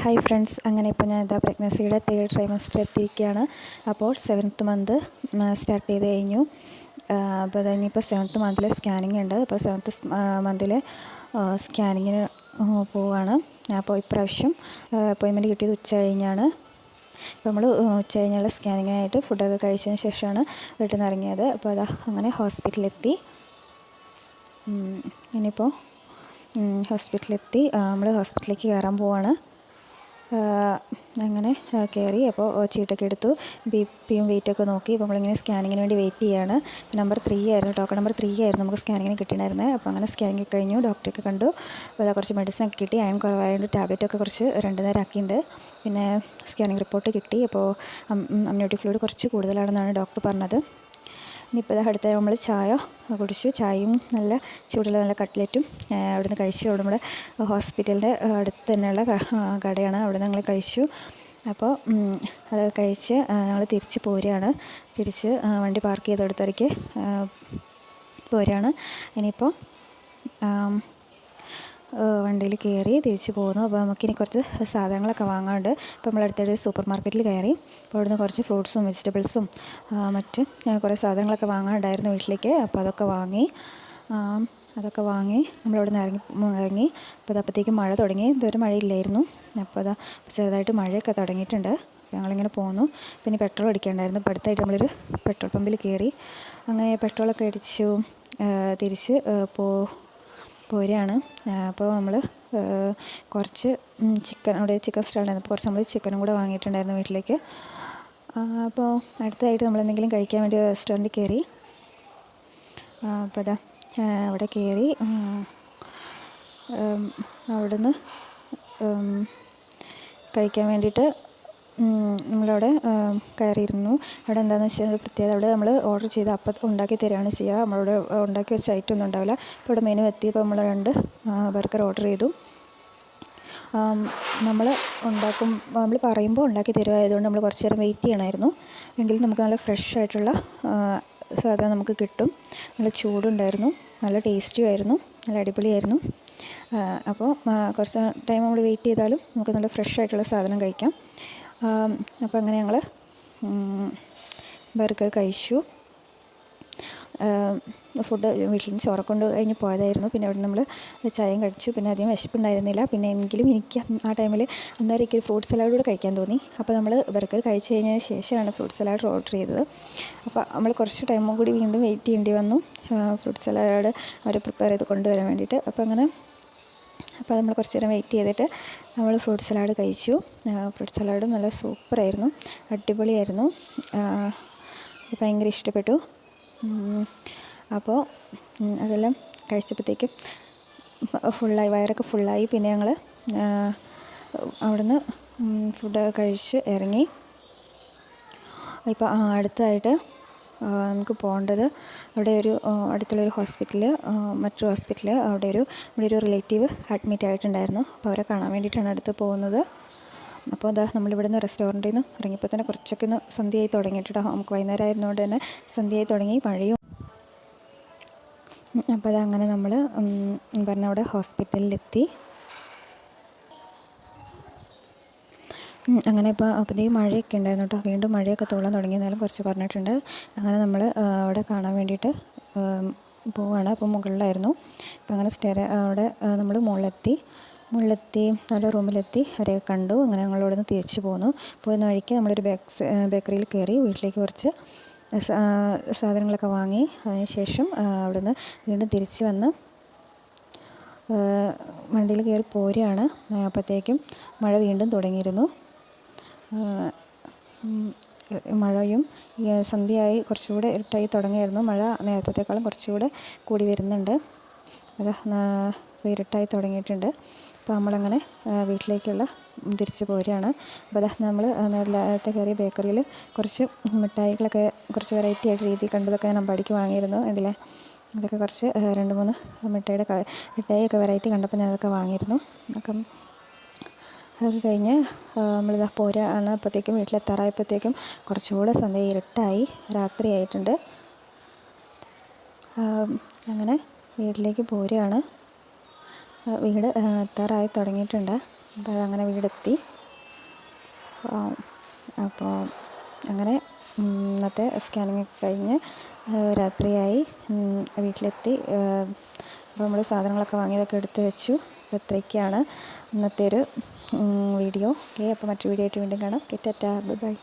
Hi friends, അങ്ങനെ ഇപ്പോൾ ഞാൻ പ്രഗ്നൻസിയുടെ 3rd ട്രൈമസ്റ്റർ എത്തിയിരിക്കുകയാണ്. അപ്പോൾ 7th മന്ത് സ്റ്റാർട്ട് ചെയ്ത് കഴിഞ്ഞു. അപ്പോൾ ഇനിയിപ്പോൾ 7th മന്തിലെ സ്കാനിങ് ഉണ്ട്. അപ്പോൾ 7th മന്തിലെ സ്കാനിങ്ങിന് പോവുകയാണ്. അപ്പോൾ ഇപ്രാവശ്യം അപ്പോയിൻമെൻറ്റ് കിട്ടിയത് ഉച്ച കഴിഞ്ഞാണ്. അപ്പോൾ നമ്മൾ ഉച്ച കഴിഞ്ഞുള്ള സ്കാനിങ്ങിനായിട്ട് ഫുഡൊക്കെ കഴിച്ചതിന് ശേഷമാണ് വീട്ടിൽ നിന്ന് ഇറങ്ങിയത്. അപ്പോൾ അതാ അങ്ങനെ ഹോസ്പിറ്റലിലെത്തി. ഇനിയിപ്പോൾ ഹോസ്പിറ്റലിലെത്തി നമ്മൾ ഹോസ്പിറ്റലിലേക്ക് കയറാൻ പോവാണ്. അങ്ങനെ കയറി. അപ്പോൾ ചീട്ടൊക്കെ എടുത്തു, ബിപിയും വെയിറ്റൊക്കെ നോക്കി. അപ്പോൾ നമ്മളിങ്ങനെ സ്കാനിങ്ങിന് വേണ്ടി വെയിറ്റ് ചെയ്യുകയാണ്. നമ്പർ 3 ആയിരുന്നു, ടോക്കൺ നമ്പർ 3 ആയിരുന്നു നമുക്ക് സ്കാനിങ്ങിന് കിട്ടിയിട്ടുണ്ടായിരുന്നത്. അപ്പോൾ അങ്ങനെ സ്കാനിങ് കഴിഞ്ഞു, ഡോക്ടറൊക്കെ കണ്ടു. അപ്പോൾ അതാ കുറച്ച് മെഡിസിനൊക്കെ കിട്ടി. അയൺ കുറവായതുകൊണ്ട് ടാബ്ലറ്റൊക്കെ കുറച്ച് 2 നേരം ആക്കിയിട്ടുണ്ട്. പിന്നെ സ്കാനിങ് റിപ്പോർട്ട് കിട്ടി. അപ്പോൾ അമ്നിയോട്ടിക് ഫ്ലൂയിഡ് കുറച്ച് കൂടുതലാണെന്നാണ് ഡോക്ടർ പറഞ്ഞത്. ഇനിയിപ്പോൾ അടുത്ത നമ്മൾ ചായ കുടിച്ചു. ചായയും നല്ല ചൂടുള്ള നല്ല കട്ട്ലറ്റും അവിടുന്ന് കഴിച്ചു. അവിടെ നമ്മുടെ ഹോസ്പിറ്റലിൻ്റെ അടുത്ത് തന്നെയുള്ള കടയാണ്, അവിടെ ഞങ്ങൾ കഴിച്ചു. അപ്പോൾ അത് കഴിച്ച് ഞങ്ങൾ തിരിച്ച് പോരുകയാണ്. തിരിച്ച് വണ്ടി പാർക്ക് ചെയ്തെടുത്തേക്ക് പോരുകയാണ്. ഇനിയിപ്പോൾ വണ്ടിയിൽ കയറി തിരിച്ച് പോകുന്നു. അപ്പോൾ നമുക്കിനി കുറച്ച് സാധനങ്ങളൊക്കെ വാങ്ങാനുണ്ട്. അപ്പോൾ നമ്മൾ അടുത്തൊരു സൂപ്പർ മാർക്കറ്റിൽ കയറി. അപ്പോൾ അവിടുന്ന് കുറച്ച് ഫ്രൂട്ട്സും വെജിറ്റബിൾസും മറ്റ് കുറേ സാധനങ്ങളൊക്കെ വാങ്ങാനുണ്ടായിരുന്നു വീട്ടിലേക്ക്. അപ്പോൾ അതൊക്കെ വാങ്ങി നമ്മളവിടെ നിന്ന് ഇറങ്ങി. അപ്പോൾ അപ്പോഴത്തേക്കും മഴ തുടങ്ങി. ഇതുവരെ മഴയില്ലായിരുന്നു. അപ്പോൾ ചെറുതായിട്ട് മഴയൊക്കെ തുടങ്ങിയിട്ടുണ്ട്. ഞങ്ങളിങ്ങനെ പോന്നു. പിന്നെ പെട്രോൾ അടിക്കേണ്ടായിരുന്നു. അപ്പോൾ അടുത്തായിട്ട് നമ്മളൊരു പെട്രോൾ പമ്പിൽ കയറി. അങ്ങനെ പെട്രോളൊക്കെ അടിച്ചു തിരിച്ച് പോരുകയാണ്. അപ്പോൾ നമ്മൾ കുറച്ച് അവിടെ ചിക്കൻ സ്റ്റാളുണ്ടായിരുന്നു. അപ്പോൾ കുറച്ച് നമ്മൾ ചിക്കനും കൂടെ വാങ്ങിയിട്ടുണ്ടായിരുന്നു വീട്ടിലേക്ക്. അപ്പോൾ അടുത്തതായിട്ട് നമ്മൾ എന്തെങ്കിലും കഴിക്കാൻ വേണ്ടി റെസ്റ്റോറൻറ്റിൽ കയറി. അപ്പോൾ അതാ അവിടെ കയറി. അവിടുന്ന് കഴിക്കാൻ വേണ്ടിയിട്ട് നമ്മളവിടെ കയറിയിരുന്നു. അവിടെ എന്താണെന്ന് വെച്ചാൽ പ്രത്യേകത, അവിടെ നമ്മൾ ഓർഡർ ചെയ്ത് അപ്പം ഉണ്ടാക്കി തരികയാണ് ചെയ്യുക. നമ്മളവിടെ ഉണ്ടാക്കി വെച്ച ഐറ്റം ഒന്നും ഉണ്ടാവില്ല. അപ്പോൾ ഇവിടെ മെനു എത്തിയപ്പോൾ നമ്മൾ 2 ബർഗർ ഓർഡർ ചെയ്തു. നമ്മൾ പറയുമ്പോൾ ഉണ്ടാക്കി തരുമായതുകൊണ്ട് നമ്മൾ കുറച്ച് നേരം വെയിറ്റ് ചെയ്യണമായിരുന്നു. എങ്കിലും നമുക്ക് നല്ല ഫ്രഷ് ആയിട്ടുള്ള സാധനം നമുക്ക് കിട്ടും. നല്ല ചൂടുണ്ടായിരുന്നു, നല്ല ടേസ്റ്റും ആയിരുന്നു, നല്ല അടിപൊളിയായിരുന്നു. അപ്പോൾ കുറച്ച് ടൈം നമ്മൾ വെയിറ്റ് ചെയ്താലും നമുക്ക് നല്ല ഫ്രഷ് ആയിട്ടുള്ള സാധനം കഴിക്കാം. അപ്പോൾ അങ്ങനെ ഞങ്ങൾ ബർഗർ കഴിച്ചു. ഫുഡ് വീട്ടിൽ നിന്ന് ചോറ് കൊണ്ട് കഴിഞ്ഞ് പോയതായിരുന്നു. പിന്നെ അവിടെ നമ്മൾ ചായയും കഴിച്ചു. പിന്നെ അധികം വിശപ്പുണ്ടായിരുന്നില്ല. പിന്നെ എങ്കിലും എനിക്ക് ആ ടൈമിൽ അന്നേരം എനിക്ക് ഫ്രൂട്ട് സലാഡ് കൂടെ കഴിക്കാൻ തോന്നി. അപ്പോൾ നമ്മൾ ബർഗർ കഴിച്ച് കഴിഞ്ഞതിന് ശേഷമാണ് ഫ്രൂട്ട് സലാഡ് ഓർഡർ ചെയ്തത്. അപ്പോൾ നമ്മൾ കുറച്ച് ടൈമും കൂടി വീണ്ടും വെയിറ്റ് ചെയ്യേണ്ടി വന്നു ഫ്രൂട്ട് സലാഡ് അവർ പ്രിപ്പയർ ചെയ്ത് കൊണ്ടുവരാൻ വേണ്ടിയിട്ട്. അപ്പോൾ നമ്മൾ കുറച്ച് നേരം വെയിറ്റ് ചെയ്തിട്ട് നമ്മൾ ഫ്രൂട്ട് സലാഡ് കഴിച്ചു. ഫ്രൂട്ട് സലാഡും നല്ല സൂപ്പറായിരുന്നു, അടിപൊളിയായിരുന്നു. ഭയങ്കര ഇഷ്ടപ്പെട്ടു. അപ്പോൾ അതെല്ലാം കഴിച്ചപ്പോഴത്തേക്കും വയറൊക്കെ ഫുള്ളായി. പിന്നെ ഞങ്ങൾ അവിടുന്ന് ഫുഡ് കഴിച്ച് ഇറങ്ങി. ഇപ്പോൾ അടുത്തതായിട്ട് നമുക്ക് പോകേണ്ടത് അവിടെ അടുത്തുള്ളൊരു മറ്റൊരു ഹോസ്പിറ്റൽ, അവിടെ ഒരു റിലേറ്റീവ് അഡ്മിറ്റ് ആയിട്ടുണ്ടായിരുന്നു. അപ്പോൾ അവരെ കാണാൻ വേണ്ടിയിട്ടാണ് അടുത്ത് പോകുന്നത്. അപ്പോൾ നമ്മളിവിടെ നിന്ന് റെസ്റ്റോറൻറ്റിൽ നിന്ന് ഇറങ്ങിയപ്പോൾ തന്നെ കുറച്ചൊക്കെ സന്ധ്യയായി തുടങ്ങിയിട്ടോ. നമുക്ക് വൈകുന്നേരം ആയിരുന്നതുകൊണ്ട് തന്നെ സന്ധ്യയായി തുടങ്ങി, മഴയും. അപ്പോൾ അങ്ങനെ നമ്മൾ അവിടെ ഹോസ്പിറ്റലിലെത്തി. അങ്ങനെ ഇപ്പോൾ അപ്പോഴത്തേക്കും മഴയൊക്കെ ഉണ്ടായിരുന്നു കേട്ടോ. വീണ്ടും മഴയൊക്കെ തുള്ളാൻ തുടങ്ങിയെന്നാലും കുറച്ച് പറഞ്ഞിട്ടുണ്ട്. അങ്ങനെ നമ്മൾ അവിടെ കാണാൻ വേണ്ടിയിട്ട് പോവുകയാണ്. അപ്പോൾ മുകളിലായിരുന്നു. അപ്പോൾ അങ്ങനെ അവിടെ നമ്മൾ മുകളിലെത്തി നല്ല റൂമിലെത്തി അവരെയൊക്കെ കണ്ടു. അങ്ങനെ ഞങ്ങളവിടെ നിന്ന് തിരിച്ചു പോകുന്ന വഴിക്ക് നമ്മളൊരു ബേക്കറിയിൽ കയറി. വീട്ടിലേക്ക് കുറച്ച് സാധനങ്ങളൊക്കെ വാങ്ങി. അതിനുശേഷം അവിടുന്ന് വീണ്ടും തിരിച്ച് വന്ന് വണ്ടിയിൽ കയറി പോരുകയാണ്. അപ്പോഴത്തേക്കും മഴ വീണ്ടും തുടങ്ങിയിരുന്നു. മഴയും സന്ധ്യയായി കുറച്ചുകൂടെ ഇരുട്ടായി തുടങ്ങിയായിരുന്നു. മഴ നേരത്തേക്കാളും കുറച്ചുകൂടെ കൂടി വരുന്നുണ്ട്. ഇരുട്ടായി തുടങ്ങിയിട്ടുണ്ട്. അപ്പോൾ നമ്മളങ്ങനെ വീട്ടിലേക്കുള്ള തിരിച്ച് പോരുകയാണ്. അപ്പോൾ നമ്മൾ നേരത്തെ കയറിയ ബേക്കറിയിൽ കുറച്ച് മിഠായികളൊക്കെ കുറച്ച് വെറൈറ്റി ആയിട്ട് രീതിയിൽ കണ്ടതൊക്കെ ഞാൻ അമ്പാടിക്ക് വാങ്ങിയിരുന്നു. കണ്ടില്ലേ, അതൊക്കെ കുറച്ച് 2-3 മിഠായിയൊക്കെ വെറൈറ്റി കണ്ടപ്പോൾ ഞാൻ അതൊക്കെ വാങ്ങിയിരുന്നു. അതൊക്കെ കഴിഞ്ഞ് നമ്മളിതാ പോരാണ്. അപ്പോഴത്തേക്കും വീട്ടിലെത്താറായപ്പോഴത്തേക്കും കുറച്ചുകൂടെ സന്ധ്യ ഇരുട്ടായി, രാത്രിയായിട്ടുണ്ട്. അങ്ങനെ വീട്ടിലേക്ക് പോരുകയാണ്. വീട് എത്താറായി തുടങ്ങിയിട്ടുണ്ട്. അപ്പോൾ അതങ്ങനെ വീടെത്തി. അപ്പോൾ അങ്ങനെ ഇന്നത്തെ സ്കാനിങ് ഒക്കെ കഴിഞ്ഞ് രാത്രിയായി, വീട്ടിലെത്തി. അപ്പോൾ നമ്മൾ സാധനങ്ങളൊക്കെ വാങ്ങിയതൊക്കെ എടുത്ത് വെച്ചു. അപ്പോൾ ഇത്രയൊക്കെയാണ് ഇന്നത്തെ ഒരു വീഡിയോ. ഓക്കെ, അപ്പോൾ മറ്റൊരു വീഡിയോ ആയിട്ട് വീണ്ടും കാണാം. Tata, bye bye.